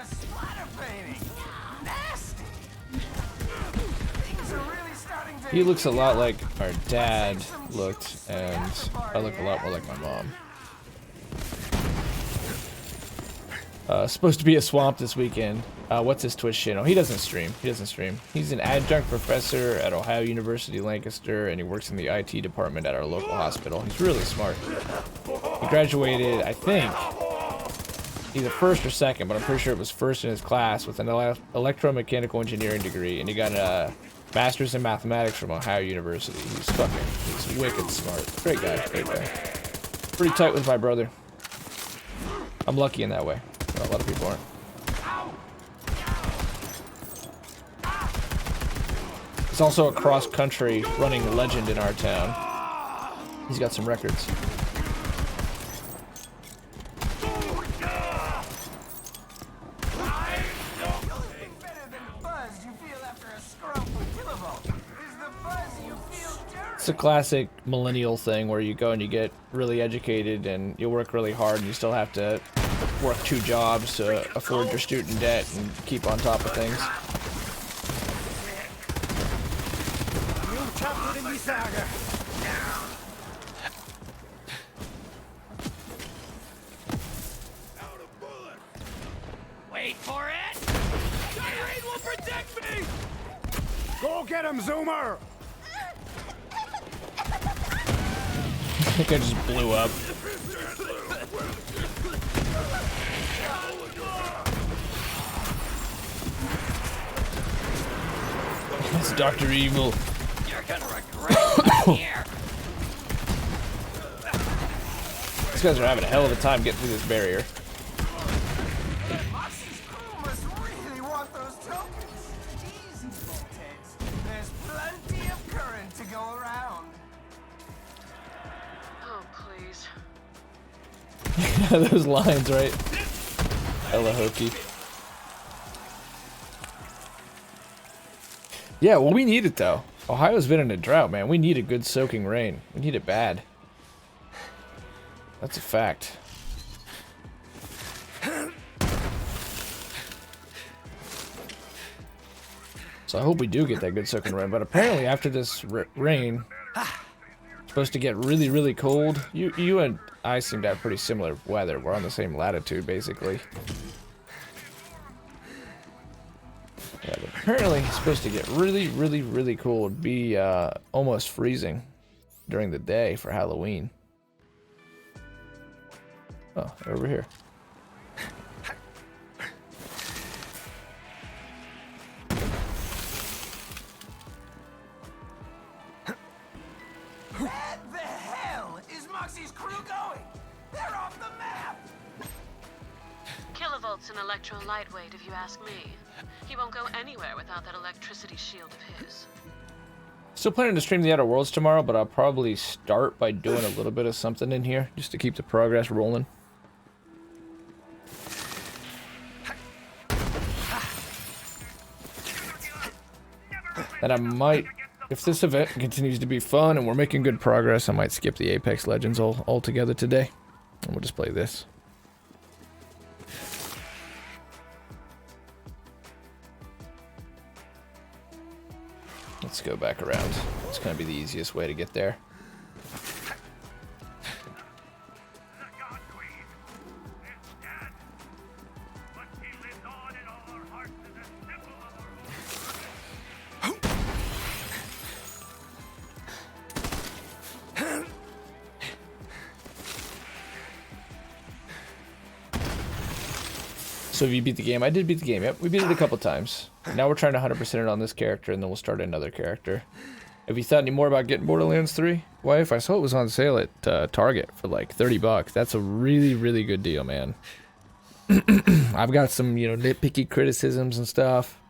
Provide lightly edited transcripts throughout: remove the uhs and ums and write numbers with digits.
a splatter painting. Nasty. Things are really starting to. He looks a lot like our dad looked, and I look a lot more like my mom. Supposed to be a swamp this weekend. What's his Twitch channel? He doesn't stream. He's an adjunct professor at Ohio University Lancaster, and he works in the IT department at our local hospital. He's really smart. He graduated, I think, either first or second, but I'm pretty sure it was first in his class with an electromechanical engineering degree, and he got a master's in mathematics from Ohio University. He's wicked smart. Great guy. Pretty tight with my brother. I'm lucky in that way. Well, a lot of people aren't. He's also a cross-country running legend in our town. He's got some records. It's a classic millennial thing where you go and you get really educated and you work really hard and you still have to work 2 jobs to afford your student debt and keep on top of things. Wait for it. Gatorade will protect me. Go get him, Zoomer! I think I just blew up. It's Dr. Evil. You're gonna regret it here. These guys are having a hell of a time getting through this barrier. Moxie's crew must really want those tokens. Easy, Voltaires. There's plenty of current to go around. Oh, please. Those lines, right? Hella hokey. Yeah, well, we need it though. Ohio's been in a drought, man. We need a good soaking rain. We need it bad. That's a fact. So I hope we do get that good soaking rain. But apparently after this rain, it's supposed to get really, really cold. You and I seem to have pretty similar weather. We're on the same latitude, basically. Yeah, but apparently it's supposed to get really, really, really cold. It'd be almost freezing during the day for Halloween. Oh, over here. Where the hell is Moxie's crew going? They're off the map. Kilovolt's an electro lightweight, if you ask me. He won't go anywhere without that electricity shield of his. Still planning to stream the Outer Worlds tomorrow, but I'll probably start by doing a little bit of something in here just to keep the progress rolling. And I might, if this event continues to be fun and we're making good progress, I might skip the Apex Legends altogether today. And we'll just play this. Let's go back around. It's going to be the easiest way to get there. So have you beat the game? I did beat the game. Yep, we beat it a couple times. Now we're trying to 100% it on this character, and then we'll start another character. Have you thought any more about getting Borderlands 3? Wife, I saw it was on sale at Target for like $30. That's a really, really good deal, man. I've got some, nitpicky criticisms and stuff.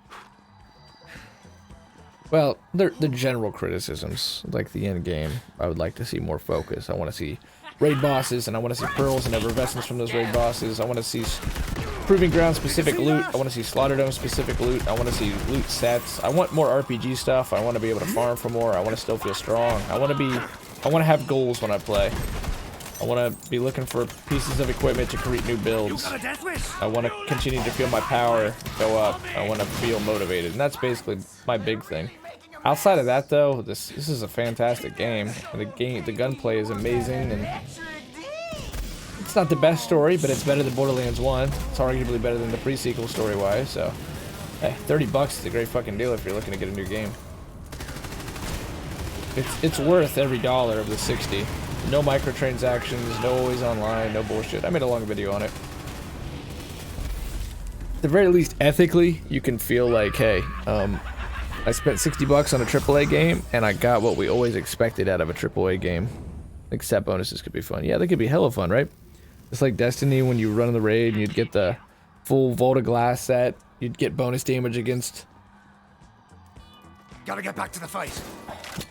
Well, they're general criticisms, like the end game. I would like to see more focus. I want to see raid bosses, and I want to see pearls and effervescence from those raid bosses. I want to see Proving Ground specific loot. I want to see Slaughterdome specific loot. I want to see loot sets. I want more RPG stuff. I want to be able to farm for more. I want to still feel strong. I want to have goals when I play. I want to be looking for pieces of equipment to create new builds. Got a death wish? I want to continue to feel my power go up. I want to feel motivated, and that's basically my big thing. Outside of that, though, this is a fantastic game. The gunplay is amazing, and it's not the best story, but it's better than Borderlands 1. It's arguably better than the pre-sequel story-wise. So, hey, $30 is a great fucking deal if you're looking to get a new game. It's worth every dollar of the 60. No microtransactions, no always online, no bullshit. I made a long video on it. At the very least, ethically, you can feel like, hey, I spent $60 on a AAA game, and I got what we always expected out of a AAA game. Like, set bonuses could be fun. Yeah, they could be hella fun, right? It's like Destiny when you run the raid and you'd get the full Vault of Glass set. You'd get bonus damage against... Gotta get back to the fight.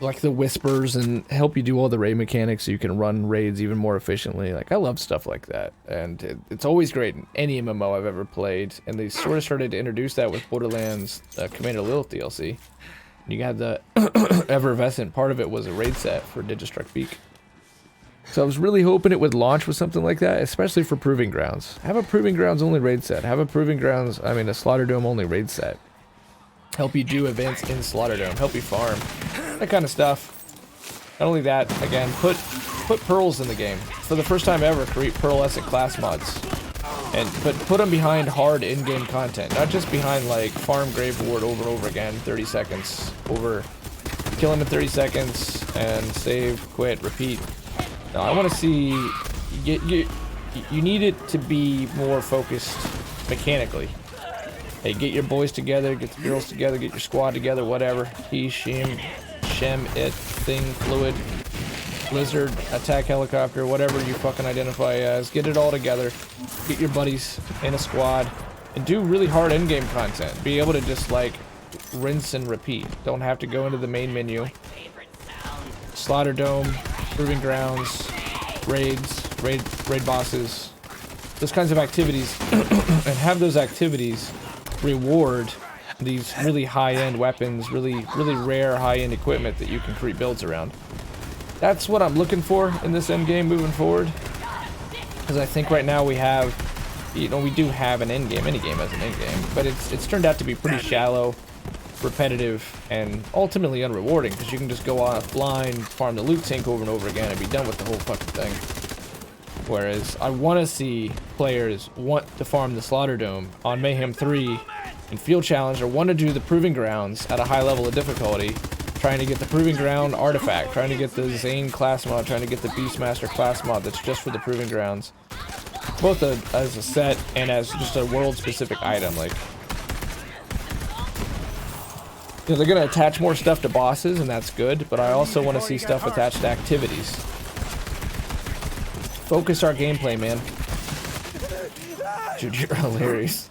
like the whispers and help you do all the raid mechanics so you can run raids even more efficiently. Like, I love stuff like that, and it's always great in any MMO I've ever played, and they sort of started to introduce that with Borderlands Commander Lilith DLC. You had the effervescent part of it was a raid set for Digistruct Peak. So I was really hoping it would launch with something like that, especially for Proving Grounds. Have a Proving Grounds only raid set. Have a Proving Grounds, I mean a Slaughterdome only raid set. Help you do events in Slaughterdome, help you farm, that kind of stuff. Not only that, again, put pearls in the game. For the first time ever, create pearlescent class mods. And put them behind hard in-game content, not just behind like farm Grave Ward over and over again, 30 seconds, kill him in 30 seconds, and save, quit, repeat. No, I want to see, you need it to be more focused mechanically. Hey, get your boys together, get the girls together, get your squad together, whatever. He, Shem, it, thing, fluid, lizard, attack helicopter, whatever you fucking identify as. Get it all together. Get your buddies in a squad. And do really hard in-game content. Be able to just, like, rinse and repeat. Don't have to go into the main menu. Slaughterdome, Proving Grounds, raids, raid bosses. Those kinds of activities. And have those activities reward these really high-end weapons, really rare high-end equipment that you can create builds around. That's what I'm looking for in this end game moving forward, because I think right now we have, we do have an end game. Any game has an end game, but it's turned out to be pretty shallow, repetitive, and ultimately unrewarding, because you can just go offline, farm the loot tank over and over again, and be done with the whole fucking thing. Whereas I want to see players want to farm the Slaughterdome on Mayhem 3 and Field Challenge, or want to do the Proving Grounds at a high level of difficulty, trying to get the Proving Ground artifact, trying to get the Zane class mod, trying to get the Beastmaster class mod that's just for the Proving Grounds. Both as a set and as just a world-specific item. Like, you know, they're going to attach more stuff to bosses, and that's good, but I also want to see stuff attached to activities. Focus our gameplay, man. Dude, you're hilarious.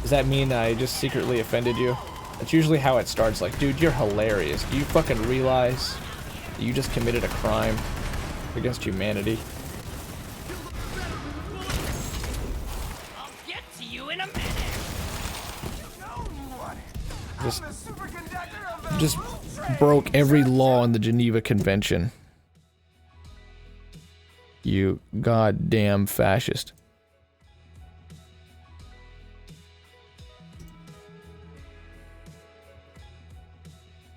Does that mean I just secretly offended you? That's usually how it starts. Like, dude, you're hilarious. Do you fucking realize that you just committed a crime against humanity? I'll get to you in a minute. Just broke every law in the Geneva Convention. You goddamn fascist.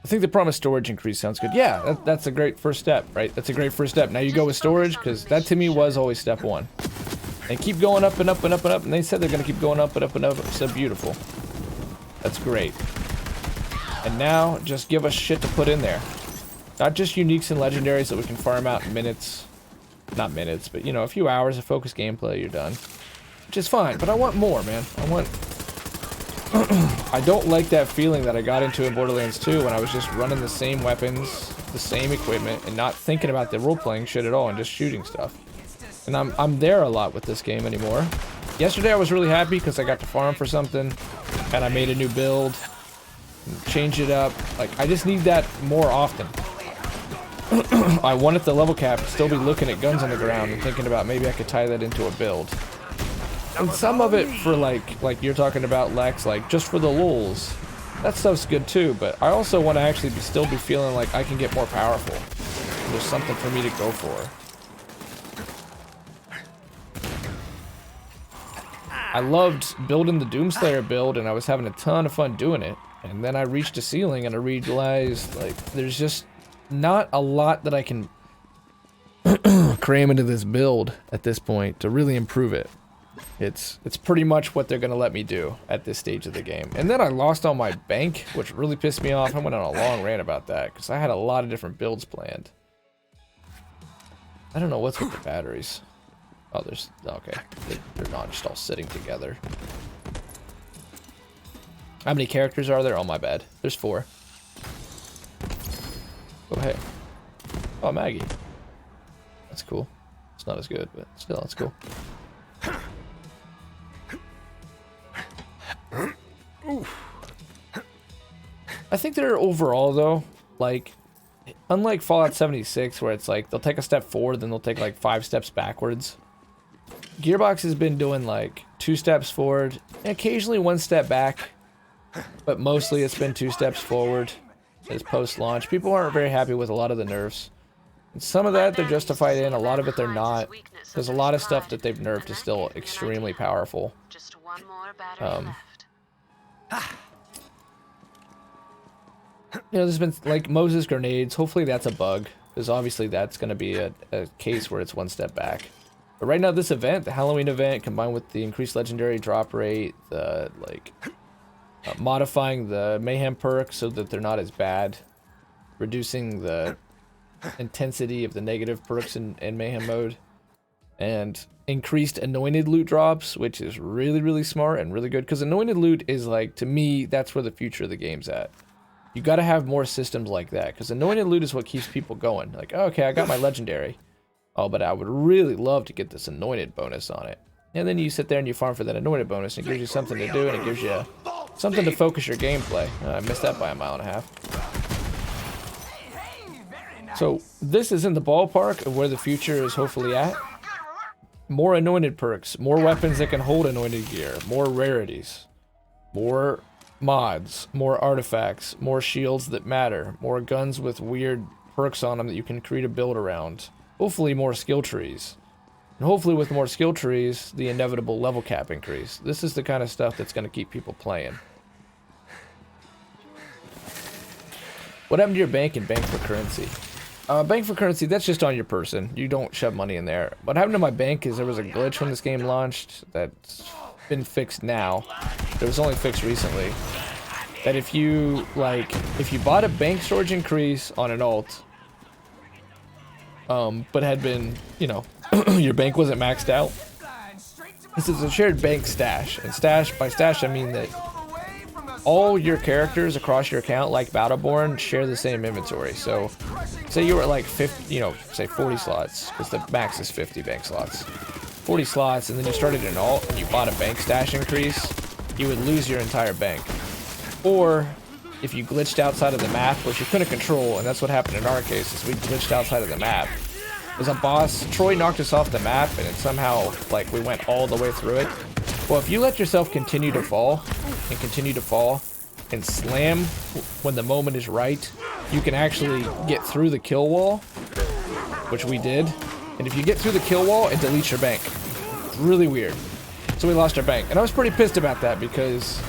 I think the promised storage increase sounds good. Yeah, that's a great first step, right? That's a great first step. Now you go with storage, because that to me was always step one. And keep going up and up and up and up, and they said they're going to keep going up and up and up. So beautiful. That's great. And now, just give us shit to put in there. Not just uniques and legendaries that we can farm out in minutes. Not minutes, but, you know, a few hours of focused gameplay, you're done. Which is fine, but I want more, man. I don't like that feeling that I got into in Borderlands 2 when I was just running the same weapons, the same equipment, and not thinking about the role-playing shit at all, and just shooting stuff. And I'm there a lot with this game anymore. Yesterday I was really happy because I got to farm for something, and I made a new build, and changed it up. Like, I just need that more often. I wanted the level cap to still be looking at guns on the ground and thinking about maybe I could tie that into a build. And some of it for like you're talking about, Lex, like just for the lulz. That stuff's good too, but I also want to actually still be feeling like I can get more powerful. There's something for me to go for. I loved building the Doomslayer build, and I was having a ton of fun doing it. And then I reached a ceiling, and I realized, like, there's just not a lot that I can cram into this build at this point to really improve it. It's pretty much what they're gonna let me do at this stage of the game. And then I lost all my bank, which really pissed me off. I went on a long rant about that because I had a lot of different builds planned. I don't know what's with the batteries. Oh, there's okay. They're not just all sitting together. How many characters are there? Oh, my bad. There's 4. Oh, hey. Oh, Maggie. That's cool. It's not as good, but still, that's cool. I think they're overall, though, like, unlike Fallout 76, where it's like they'll take a step forward, then they'll take like 5 steps backwards. Gearbox has been doing like 2 steps forward, and occasionally 1 step back, but mostly it's been 2 steps forward as post-launch. People aren't very happy with a lot of the nerfs. And some of that they're justified in, a lot of it they're not. There's a lot of stuff that they've nerfed is still extremely powerful. Just one more battery left. You know, there's been like Moses grenades. Hopefully that's a bug, because obviously that's going to be a case where it's 1 step back. But right now, this event, the Halloween event, combined with the increased legendary drop rate, the like modifying the mayhem perks so that they're not as bad, reducing the intensity of the negative perks in mayhem mode, and increased anointed loot drops, which is really, really smart and really good, because anointed loot is like, to me, that's where the future of the game's at. You got to have more systems like that, because anointed loot is what keeps people going. Like, oh, okay, I got my legendary. Oh, but I would really love to get this anointed bonus on it. And then you sit there and you farm for that anointed bonus, and it gives you something to do, and it gives you something to focus your gameplay. I missed that by 1.5 miles. So this is in the ballpark of where the future is hopefully at. More anointed perks, more weapons that can hold anointed gear, more rarities, more mods, more artifacts, more shields that matter, more guns with weird perks on them that you can create a build around. Hopefully more skill trees. And hopefully with more skill trees, the inevitable level cap increase. This is the kind of stuff that's going to keep people playing. What happened to your bank and bank for currency? Bank for currency, that's just on your person. You don't shove money in there. What happened to my bank is there was a glitch when this game launched that's been fixed now. It was only fixed recently. That if you bought a bank storage increase on an alt, but had been, you know, your bank wasn't maxed out. This is a shared bank stash, and by stash I mean that all your characters across your account, like Battleborn, share the same inventory. So, say you were at like 50, you know, say 40 slots, because the max is 50 bank slots. 40 slots, and then you started an alt and you bought a bank stash increase, you would lose your entire bank. Or if you glitched outside of the map, which you couldn't control, and that's what happened in our case, is we glitched outside of the map. There's a boss, Troy knocked us off the map, and it somehow, like, we went all the way through it. Well, if you let yourself continue to fall, and slam when the moment is right, you can actually get through the kill wall, which we did. And if you get through the kill wall, it deletes your bank. It's really weird. So we lost our bank. And I was pretty pissed about that, because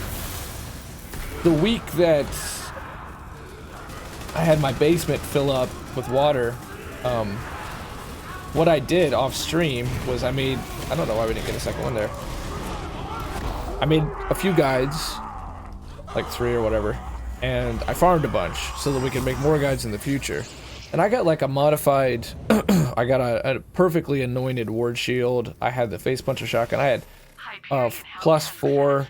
the week that I had my basement fill up with water, what I did off stream was I don't know why we didn't get a second one there. I made a few guides, like 3 or whatever, and I farmed a bunch so that we could make more guides in the future. And I got like a modified, I got a perfectly anointed ward shield. I had the face puncher shotgun. I had +4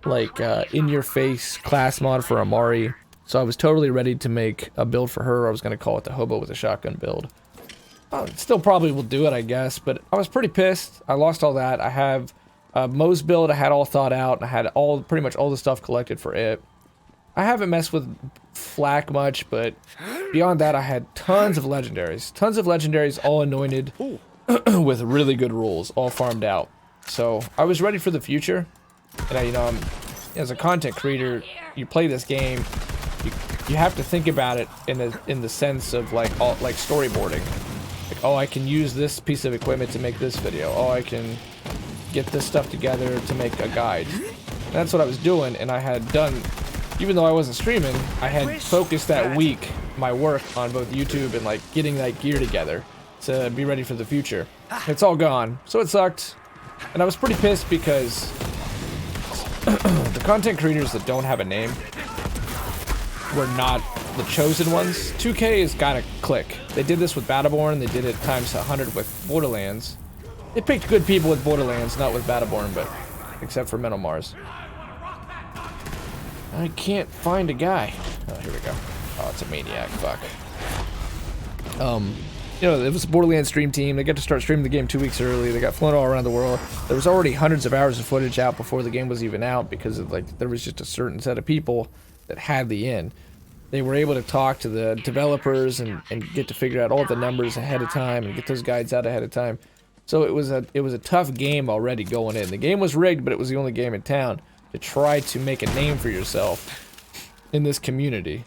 like in-your-face class mod for Amari. So I was totally ready to make a build for her. I was going to call it the hobo with a shotgun build. Still probably will do it, I guess, but I was pretty pissed. I lost all that. I have Mo's build I had all thought out, and I had pretty much all the stuff collected for it. I haven't messed with Flak much, but beyond that I had tons of legendaries, all anointed with really good rules, all farmed out. So I was ready for the future, and you know, as a content creator, you play this game, you have to think about it in the sense of like storyboarding. Like, oh, I can use this piece of equipment to make this video. Oh, I can get this stuff together to make a guide. And that's what I was doing, and I had done, even though I wasn't streaming, I had focused that week my work on both YouTube and like getting that gear together to be ready for the future. It's all gone, so it sucked. And I was pretty pissed because the content creators that don't have a name were not the chosen ones. 2K has gotta click. They did this with Battleborn, they did it times 100 with Borderlands. They picked good people with Borderlands, not with Battleborn, but except for Metal Mars. I can't find a guy. Oh, here we go. Oh, it's a maniac. Fuck. You know, it was a Borderlands stream team. They got to start streaming the game 2 weeks early. They got flown all around the world. There was already hundreds of hours of footage out before the game was even out because of, like, there was just a certain set of people that had the in. They were able to talk to the developers and get to figure out all the numbers ahead of time and get those guides out ahead of time. So it was a tough game already going in. The game was rigged, but it was the only game in town to try to make a name for yourself in this community.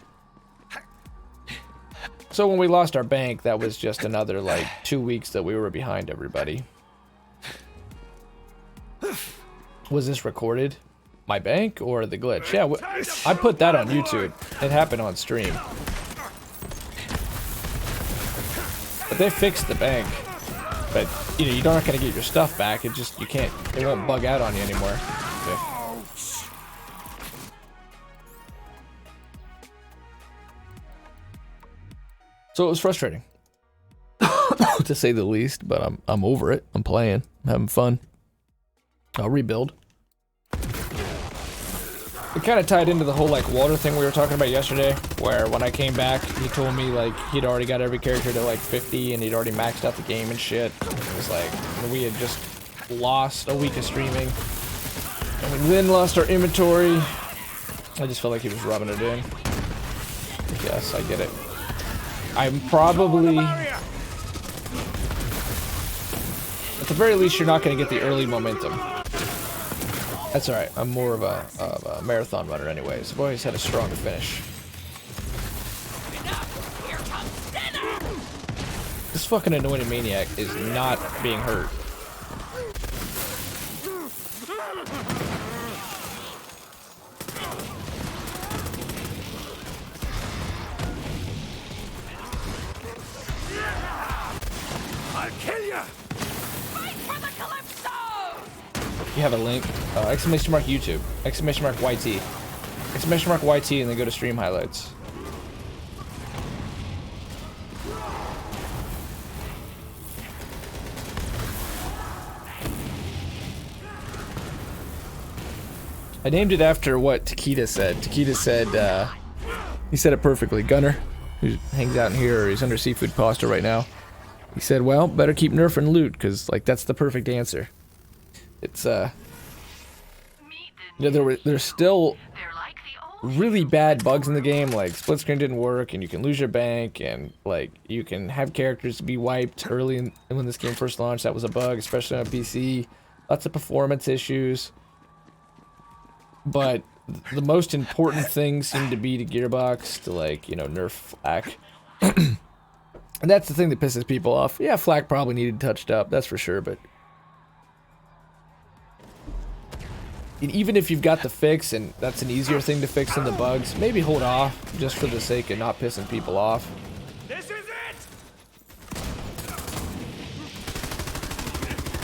So when we lost our bank, that was just another, like, 2 weeks that we were behind everybody. Was this recorded? My bank or the glitch? Yeah, I put that on YouTube. It happened on stream. But they fixed the bank. But, you know, you're not gonna get your stuff back. It just, you can't, it won't bug out on you anymore. Yeah. So it was frustrating, to say the least, but I'm over it. I'm playing, I'm having fun. I'll rebuild. It kind of tied into the whole, like, Walter thing we were talking about yesterday, where when I came back, he told me, like, he'd already got every character to, like, 50, and he'd already maxed out the game and shit. It was like, we had just lost a week of streaming, and we then lost our inventory. I just felt like he was rubbing it in. Yes, I get it. I'm probably, at the very least, you're not going to get the early momentum. That's alright, I'm more of a marathon runner anyways. I've always had a strong finish. This fucking anointed maniac is not being hurt. I'll kill you! Fight for the Calypso! You have a link, exclamation mark YouTube, exclamation mark YT, exclamation mark YT, and then go to stream highlights. I named it after what Takeda said. Takeda said, he said it perfectly. Gunner, who hangs out in here, or he's under Seafood Pasta right now. He said, well, better keep nerfing loot, because, like, that's the perfect answer. It's, you know, there's still really bad bugs in the game, like split screen didn't work, and you can lose your bank, and, like, you can have characters be wiped early when this game first launched. That was a bug, especially on PC. Lots of performance issues. But the most important thing seemed to be to Gearbox to, like, you know, nerf Flak. And that's the thing that pisses people off. Yeah, Flak probably needed touched up, that's for sure, but... And even if you've got the fix, and that's an easier thing to fix than the bugs, maybe hold off, just for the sake of not pissing people off. This is it!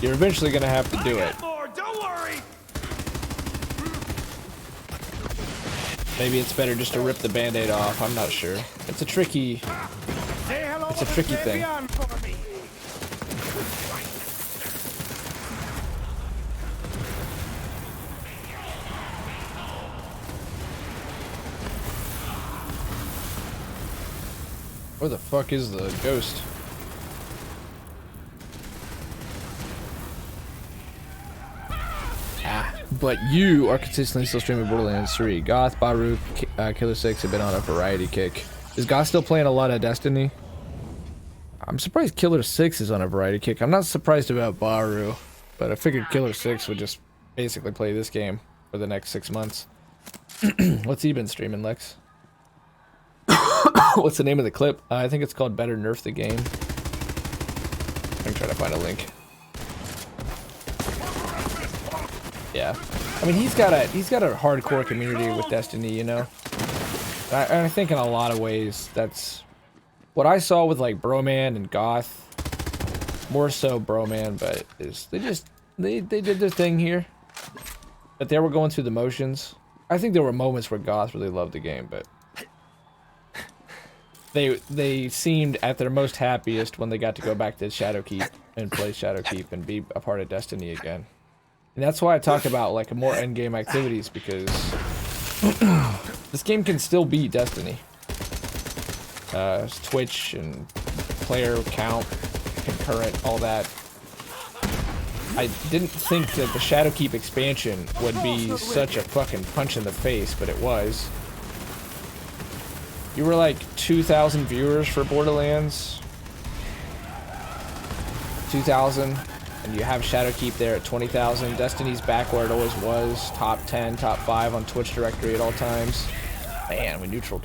You're eventually gonna have to do it. More, don't worry! Maybe it's better just to rip the band-aid off, I'm not sure. It's a tricky... Say hello It's a to tricky the thing. Fabian for me. Where the fuck is the ghost? But you are consistently still streaming Borderlands 3. Goth, Baru, Killer 6 have been on a variety kick. Is Goth still playing a lot of Destiny? I'm surprised Killer 6 is on a variety kick. I'm not surprised about Baru, but I figured Killer 6 would just basically play this game for the next 6 months. What's he been streaming, Lex? What's the name of the clip? I think it's called Better Nerf the Game. I'm trying to find a link. Yeah, I mean he's got a hardcore community with Destiny, you know. And I think in a lot of ways that's what I saw with like Broman and Goth. More so Broman, but they did their thing here. But they were going through the motions. I think there were moments where Goth really loved the game, but they seemed at their most happiest when they got to go back to Shadowkeep and play Shadowkeep and be a part of Destiny again. And that's why I talked about like more endgame activities, because this game can still beat Destiny. Twitch and player count, concurrent, all that. I didn't think that the Shadowkeep expansion would be such a fucking punch in the face, but it was. You were like 2,000 viewers for Borderlands. 2,000. And you have Shadowkeep there at 20,000. Destiny's back where it always was. Top 10, top 5 on Twitch directory at all times. Man, we neutraled.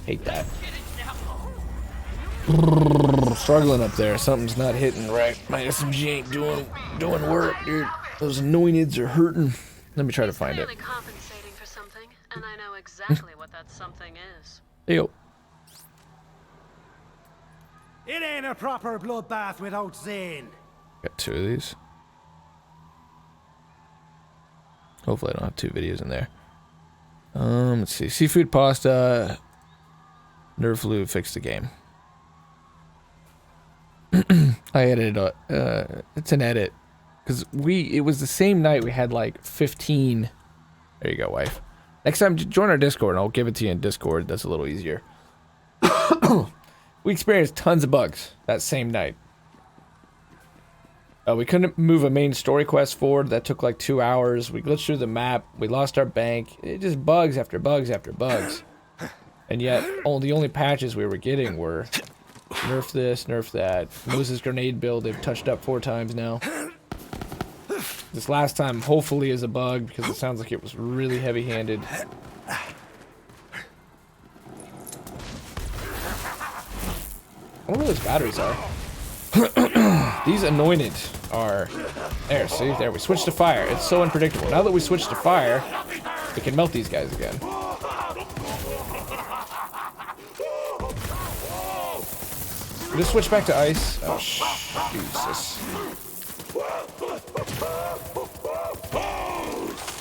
Hate that. Struggling up there. Something's not hitting right. My SMG ain't doing work, dude. Those anointeds are hurting. Let me try to find it. Compensating for something, and I know exactly what that something is. Yo. It ain't a proper bloodbath without Zane. Got 2 of these. Hopefully I don't have 2 videos in there. Let's see. Seafood pasta. Nerf flu fixed the game. I edited it's an edit. Because it was the same night we had like 15. There you go, wife. Next time, join our Discord and I'll give it to you in Discord. That's a little easier. We experienced tons of bugs that same night. We couldn't move a main story quest forward. That took like 2 hours. We glitched through the map. We lost our bank. It just bugs after bugs after bugs. And yet, the only patches we were getting were nerf this, nerf that. Moses grenade build they've touched up 4 times now. This last time hopefully is a bug because it sounds like it was really heavy-handed. I wonder where those batteries are. These anointed are... There, see? There, we switched to fire. It's so unpredictable. Now that we switched to fire, we can melt these guys again. We just switch back to ice. Oh, Jesus.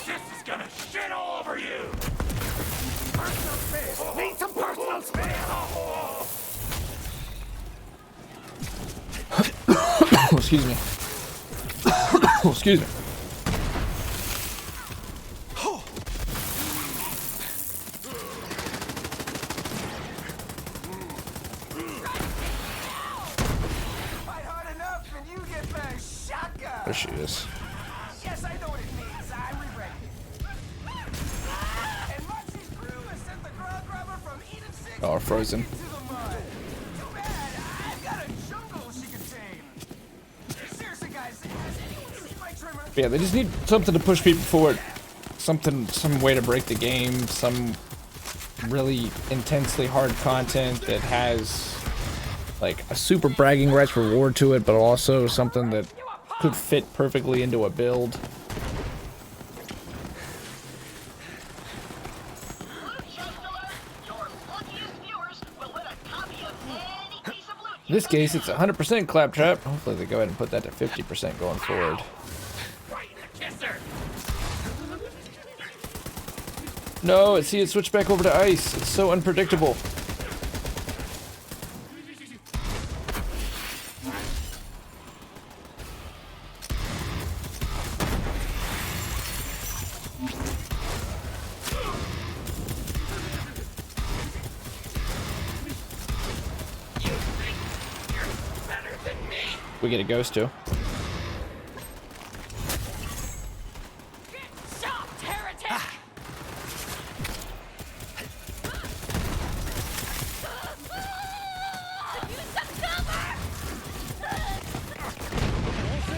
This is gonna shit all over you. Personal space. Need some personal space. Excuse me. Excuse me. Fight hard enough and you get back shotgun. There she is. Yes, I know what it means. I regret it. And Moxie's crew has sent the crowd grabber from Eden 6 Oh, frozen. to the mud. Too bad. I've got a jungle she can tame. Seriously, guys, has anyone seen my trimmer? Yeah, they just need something to push people forward. Some way to break the game. Some really intensely hard content that has like a super bragging rights reward to it, but also something that could fit perfectly into a build. In this case, it's 100% claptrap. Hopefully they go ahead and put that to 50% going forward. No, see, it switched back over to ice. It's so unpredictable. We get a ghost too. Soft heretic! Use some cover!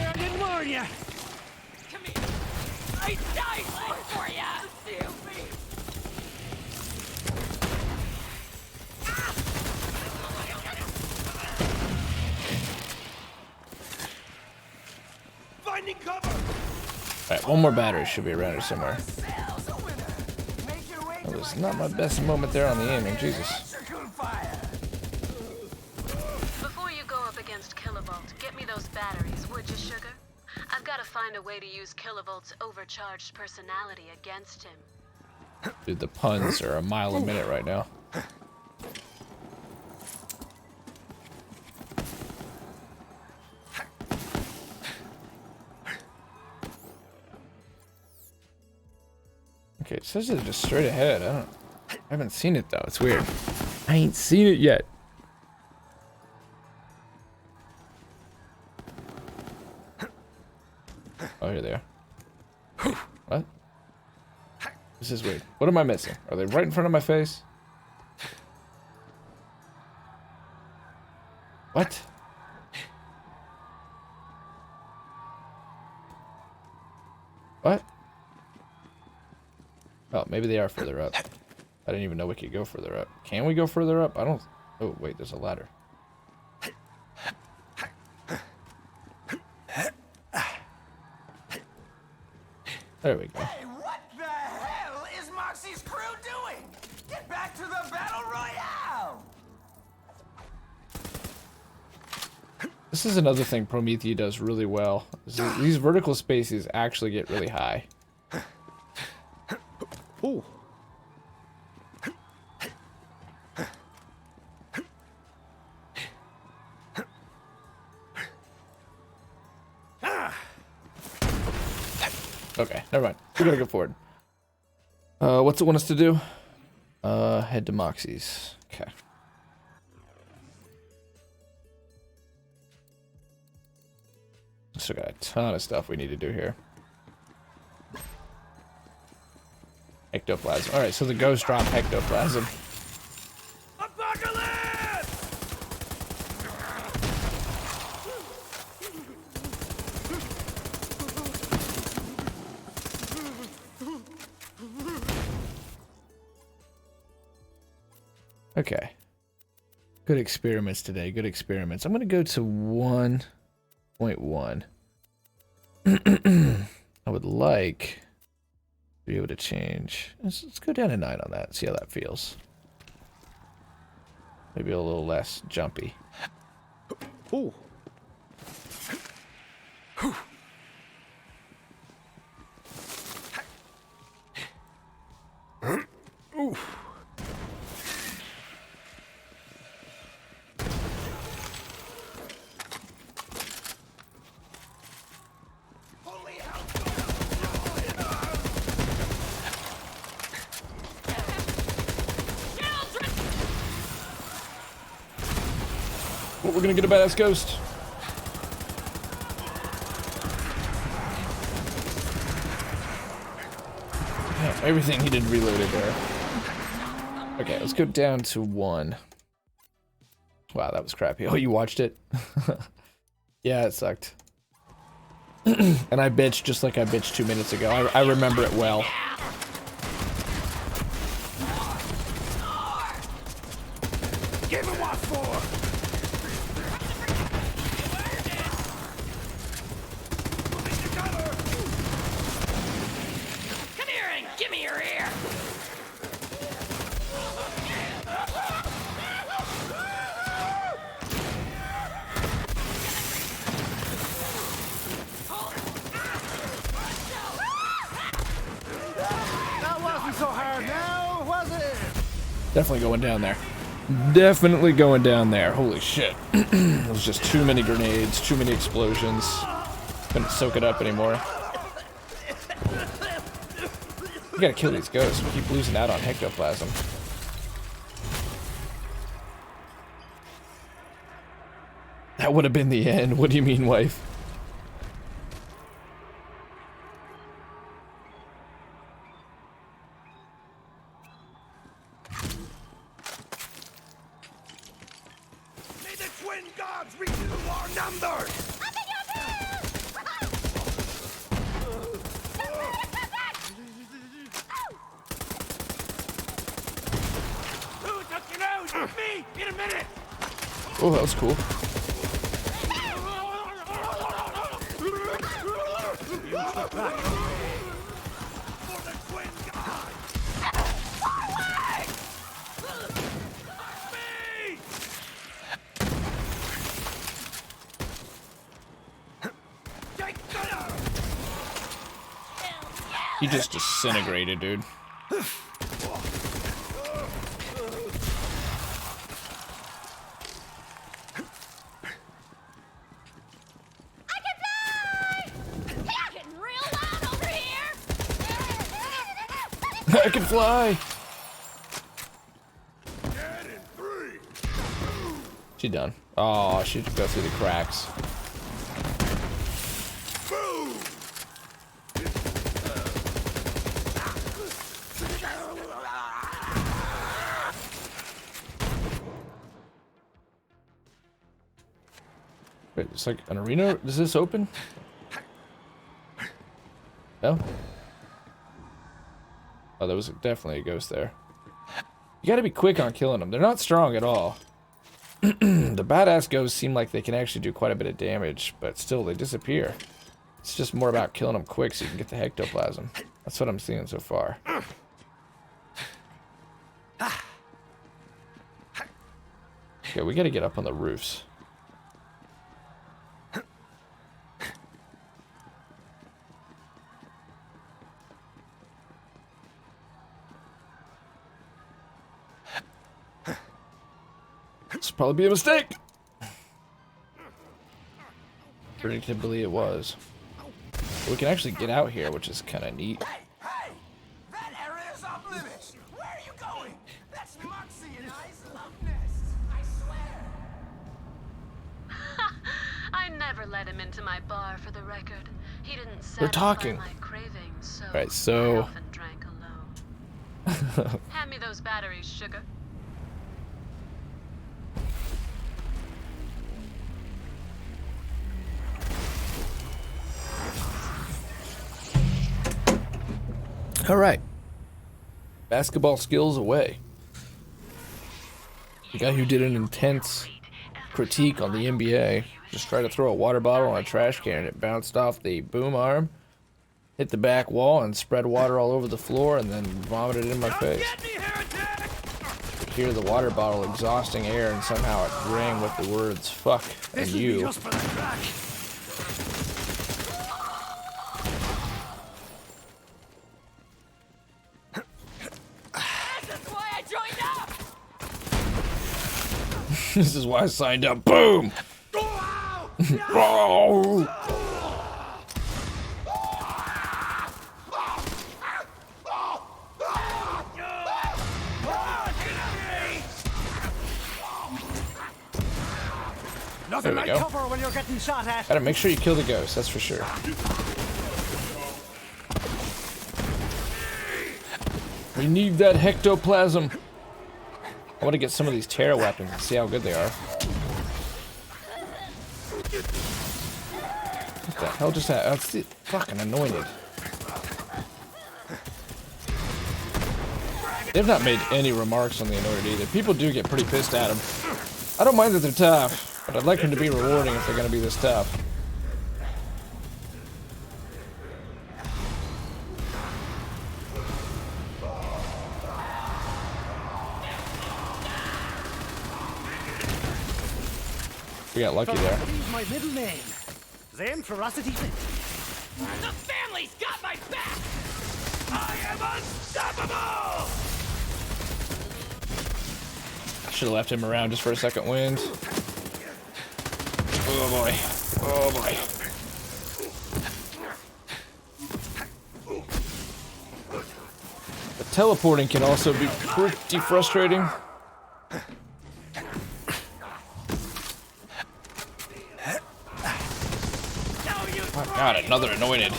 I didn't warn ya. Come here. I died for ya! Finding cover. Alright, one more battery should be around here somewhere. Sales a winner. Make your way That to was my not my best moment there on the aiming, Jesus. electrical fire. Before you go up against Kilovolt, get me those batteries, would you, sugar? I've got to find a way to use Kilovolt's overcharged personality against him. Dude, the puns are a mile a minute right now. Okay, it says it's just straight ahead. I haven't seen it though. It's weird. I ain't seen it yet. Oh, here they are. What? This is weird. What am I missing? Are they right in front of my face? What? What? Oh, maybe they are further up. I didn't even know we could go further up. Can we go further up? I don't... Oh, wait, there's a ladder. There we go. Hey, what the hell is Moxie's crew doing? Get back to the battle royale! This is another thing Promethea does really well. These vertical spaces actually get really high. Ooh. Okay, never mind. We gotta go forward. What's it want us to do? Head to Moxie's. Okay. Still got a ton of stuff we need to do here. Ectoplasm. Alright, so the ghost drop ectoplasm. Apocalypse! Okay. Good experiments today. Good experiments. I'm going to go to 1.1. I would like to be able to change. Let's go down to 9 on that. See how that feels. Maybe a little less jumpy. Ooh. Ooh. Holy hell! Well, we're going to get a badass ghost. Yeah, everything needed reloaded there. Okay, let's go down to 1. Wow, that was crappy. Oh, you watched it? Yeah, it sucked. And I bitched just like I bitched 2 minutes ago. I remember it well. Give him what for! Come here and give me your ear. That wasn't so hard now, was it? Definitely going down there. Definitely going down there. Holy shit. It was just too many grenades, too many explosions. Couldn't soak it up anymore. We gotta kill these ghosts. We keep losing out on ectoplasm. That would have been the end. What do you mean, wife? May the twin gods renew our numbers! Who took your nose? Me! In a minute! Oh, that was cool. You took that. He just disintegrated, dude. I can fly. She done. Oh, she go through the cracks. Wait, it's like an arena. Does this open? No? Oh, there was definitely a ghost there. You gotta be quick on killing them. They're not strong at all. The badass ghosts seem like they can actually do quite a bit of damage, but still, they disappear. It's just more about killing them quick so you can get the ectoplasm. That's what I'm seeing so far. Okay, we gotta get up on the roofs. This will probably be a mistake. Predictably, it was. We can actually get out here, which is kind of neat. Hey! That area's off limits! Where are you going? That's Moxie and I's love nest! I swear! I never let him into my bar, for the record. He didn't They're satisfy talking. my cravings, so Right, so- I often drank alone. Hand me those batteries, sugar. All right. Basketball skills away. The guy who did an intense critique on the NBA just tried to throw a water bottle on a trash can and it bounced off the boom arm, hit the back wall, and spread water all over the floor and then vomited in my face. You could hear the water bottle exhausting air and somehow it rang with the words, fuck, and you. This is why I signed up. Boom! Oh! There we go. Cover when you're getting shot at. Gotta make sure you kill the ghost, that's for sure. We need that ectoplasm. I want to get some of these terror weapons and see how good they are. What the hell just happened? That's the fucking anointed. They've not made any remarks on the anointed either. People do get pretty pissed at them. I don't mind that they're tough, but I'd like them to be rewarding if they're going to be this tough. We got lucky there. Ferocity's my middle name. Zane Ferocity Flint. The family's got my back! I am unstoppable! Should have left him around just for a second wind. Oh boy. Oh boy. But teleporting can also be pretty frustrating. Oh god, another anointed.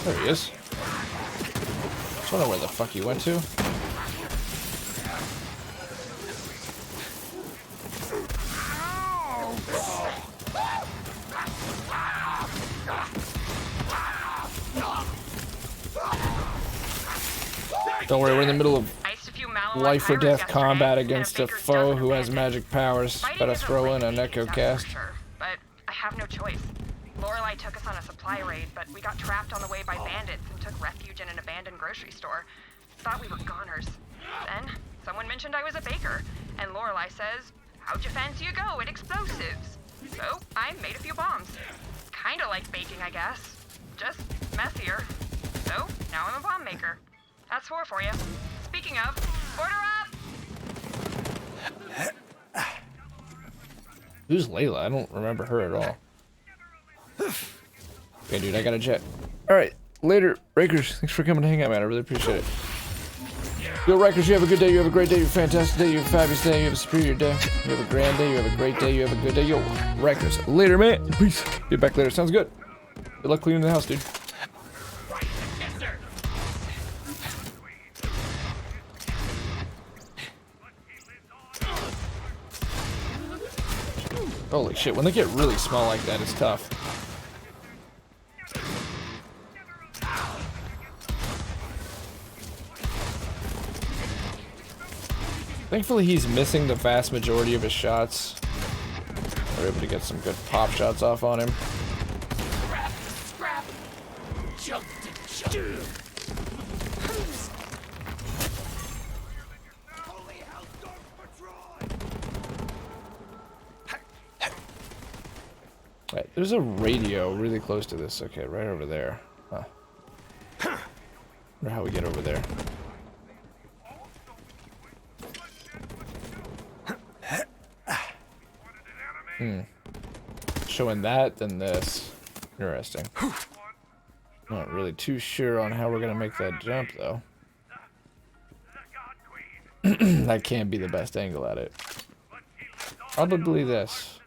There he is. Just wonder where the fuck he went to. Don't worry, we're in the middle of life or death combat against a foe who has magic powers. Better throw in an echo cast. But I have no choice. Lorelei took us on a supply raid, but we got trapped on the way by bandits and took refuge in an abandoned grocery store. Thought we were goners. Then, someone mentioned I was a baker, and Lorelei says, how'd you fancy a go at explosives? So, I made a few bombs. Kinda like baking, I guess. Just messier. So, now I'm a bomb maker. That's 4 for you. Speaking of, order up! Who's Layla? I don't remember her at all. Okay, dude, I got a jet. Alright, later, Rakers. Thanks for coming to hang out, man. I really appreciate it. Yo, Rikers, you have a good day, you have a great day, you have a fantastic day, you have a fabulous day, you have a superior day, you have a grand day, you have a great day, you have a good day. Yo, Rikers, later, man. Peace. Get back later. Sounds good. Good luck cleaning the house, dude. Holy shit, when they get really small like that, it's tough. Thankfully, he's missing the vast majority of his shots. We're able to get some good pop shots off on him. Right, there's a radio really close to this. Okay, right over there. Huh. Wonder how we get over there. Showing that, then this. Interesting. Not really too sure on how we're gonna make that jump, though. That can't be the best angle at it. Probably this.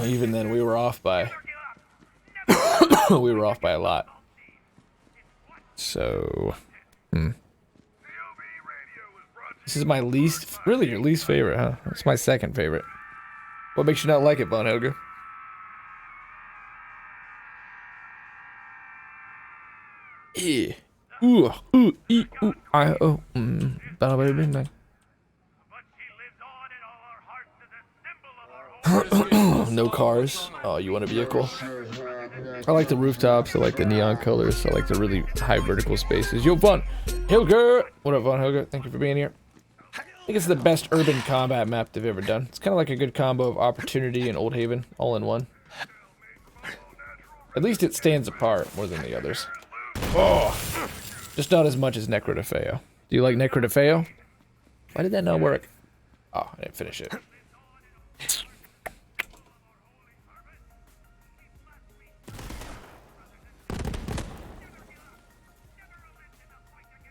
Even then, we were off by... we were off by a lot. So... This is my least... Really, your least favorite, huh? It's my second favorite. What makes you not like it, Von Helga? E. Ooh. Ooh. E. Ooh. I. Oh. No cars. Oh, you want a vehicle? I like the rooftops. I like the neon colors. I like the really high vertical spaces. Yo, Von Helga! What up, Von Helga? Thank you for being here. I think it's the best urban combat map they've ever done. It's kind of like a good combo of Opportunity and Old Haven, all in one. At least it stands apart more than the others. Oh! Just not as much as Necrodefeo. Do you like Necrodefeo? Why did that not work? Oh, I didn't finish it.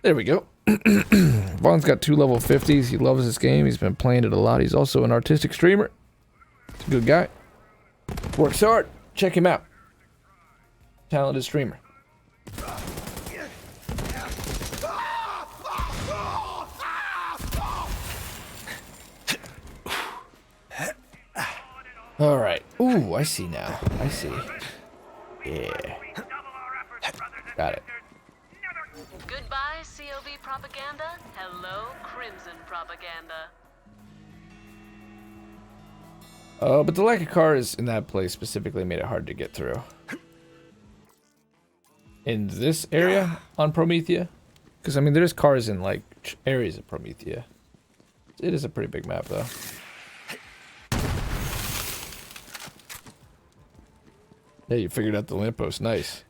There we go. Von's got 2 level 50s. He loves this game. He's been playing it a lot. He's also an artistic streamer. He's a good guy. Works hard. Check him out. Talented streamer. All right. Ooh, I see now. I see. Yeah. Got it. Goodbye, COV propaganda. Hello, Crimson propaganda. But the lack of cars in that place specifically made it hard to get through. In this area on Promethea? Because, I mean, there's cars in, like, areas of Promethea. It is a pretty big map, though. Yeah, you figured out the lamppost. Nice.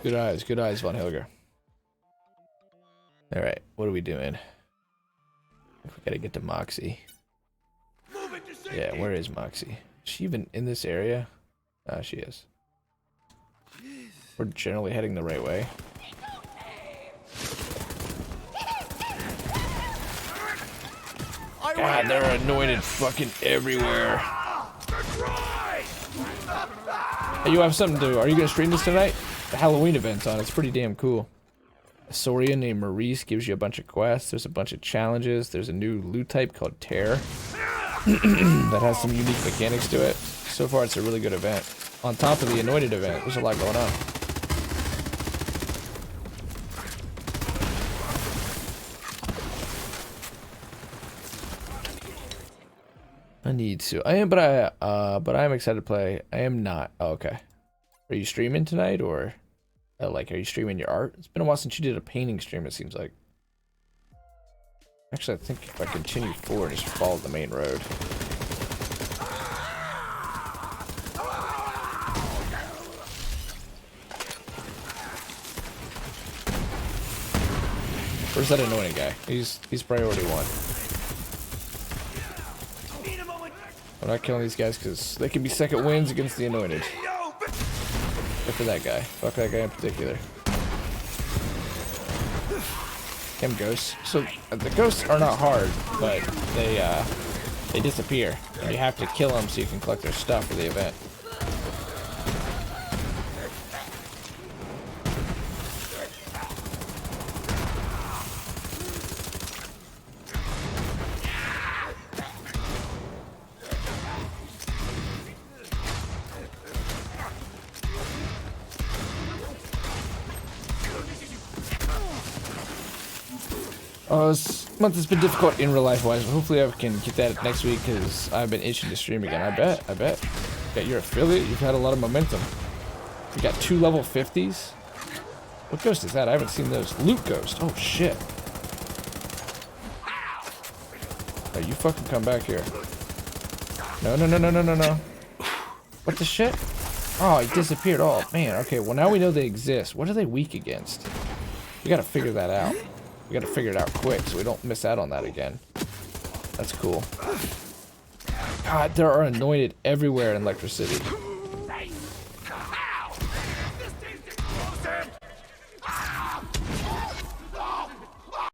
Good eyes, Von Helger. Alright, what are we doing? We gotta get to Moxie. Yeah, where is Moxie? Is she even in this area? Ah, she is. We're generally heading the right way. God, they're anointed fucking everywhere. Hey, you have something to do. Are you gonna stream this tonight? The Halloween event's on. It's pretty damn cool. A Saurian named Maurice gives you a bunch of quests. There's a bunch of challenges. There's a new loot type called Tear that has some unique mechanics to it. So far, it's a really good event. On top of the Anointed event, there's a lot going on. I need to. I am, but I am excited to play. I am not. Oh, okay. Are you streaming tonight, or like, are you streaming your art? It's been a while since you did a painting stream. It seems like. Actually, I think if I continue forward, just follow the main road. Where's that anointing guy? He's priority 1. I'm not killing these guys because they can be second wins against the anointed. Except for that guy. Fuck that guy in particular. Him ghosts. So the ghosts are not hard, but they disappear. And you have to kill them so you can collect their stuff for the event. This month has been difficult in real life wise, but hopefully I can get that next week because I've been itching to stream again. I bet. Got your affiliate, you've had a lot of momentum. You got 2 level 50s. What ghost is that? I haven't seen those. Loot ghost. Oh shit. Oh, you fucking come back here. No. What the shit? Oh, he disappeared. Oh man. Okay, well now we know they exist. What are they weak against? We gotta figure that out. We gotta figure it out quick so we don't miss out on that again. That's cool. God, there are anointed everywhere in Electricity.